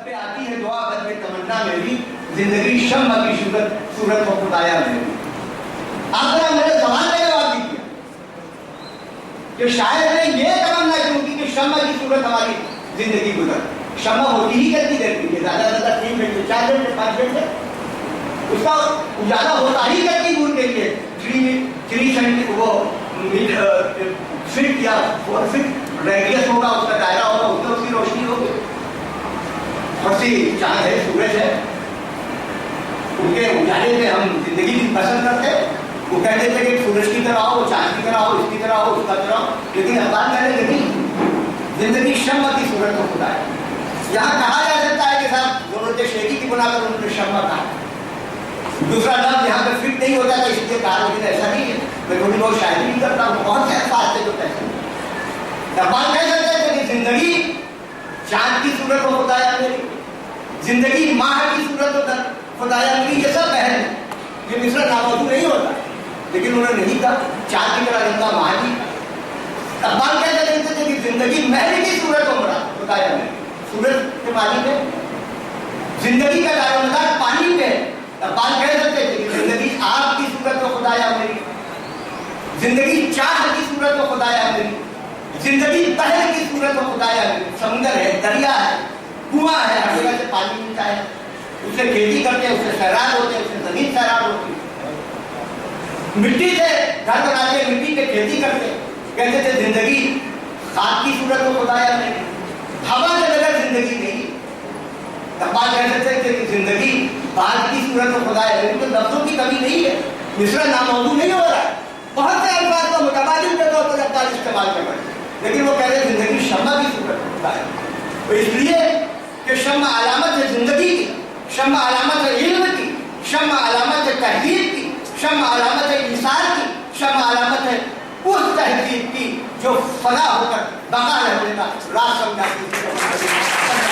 لب پہ آتی ہے دعا بد میں تمنا میری زندگی شمع کی صورت کو خدایا میری. آپ نے میرے سوال کا جواب بھی کیا کہ شاید نے یہ تمنا کیوں کی کہ شمع کی صورت ہماری زندگی گزر. شمع ہوتی ہی کتنی دیر کی ہے؟ زیادہ سے زیادہ 3 گھنٹے 4 گھنٹے 5 گھنٹے. اس کا اجالا ہوتا ہی کتنی دور کے لیے 3 سینٹی وہ فٹ یا 4 فٹ ریڈیس ہوگا, اس کا دائرہ ہوگا, اس میں اس کی روشنی ہوگی. اور سی چاند ہے, سورج ہے, ان کے اجالے سے ہم زندگی پسند کرتے ہیں. وہ کہتے تھے کہ سورج کی طرح ہو, چاند کی طرح ہو, اس کی طرح ہو, اس کا طرح ہو, لیکن اقبال کہنے کہ نہیں, زندگی شمع کی صورت کو خدا ہے. یہاں کہا جا سکتا ہے کہ صاحب ضرورت شیخی کی بنا کر انہوں نے شمع کہا. دوسرا لفظ یہاں پہ فٹ نہیں ہوتا تھا اس لیے کہا, لیکن ایسا نہیں ہے. میں تھوڑی بہت شاعری بھی کرتا ہوں, بہت سے الفاظ تھے جو کہتے ہیں. اقبال کہہ سکتے تھے کہ زندگی چاند کی صورت کو خدایا میری, زندگی ماہ کی صورت کو خدایا میری. یہ سب بہن ہے, یہ مصرع ناموضوع نہیں ہوتا, لیکن انہوں نے نہیں کہا چاند کی طرح زندہ ماہ کی. اقبال کہہ سکتے تھے کہ زندگی محل کی صورت کو خدایا میری. سورج کے پانی پہ زندگی کا دار و مدار پانی پہ. اقبال کہہ سکتے تھے کہ زندگی آگ کی صورت کو خدایا میری, زندگی چاہ کی صورت کو خدایا میری, زندگی بحر کی صورت کو خدایا میری. سمندر ہے, دریا ہے, کنواں ہے, ہر جگہ سے پانی ملتا ہے, اس سے کھیتی کرتے ہیں, اس سے سیراب ہوتے ہیں, اس سے زمین سیراب ہوتی ہے. مٹی سے گھر بناتے ہیں, مٹی پہ کھیتی کرتے ہیں. کہتے تھے زندگی خاک کی صورت کو خدایا میری. ہوا کے بغیر زندگی نہیں. اقبال کہہ سکتے تھے کہ زندگی بال کی صورت کو خدایا میری. تو لفظوں کی کمی نہیں ہے, مصرع ناموضوع نہیں ہو رہا ہے. بہت سے الفاظ کو متبادل کے طور پر اقبال استعمال کر رہے ہیں, لیکن وہ کہہ رہے ہیں زندگی شمع کی صورت کو خدایا. تو اس لیے کہ شمع علامت ہے زندگی کی, شمع علامت ہے علم کی, شمع علامت ہے تہذیب کی, شمع علامت ہے انسان کی, شمع علامت ہے اس تہذیب کی جو فنا ہو کر بقا رہنے کا راز سمجھاتی ہے.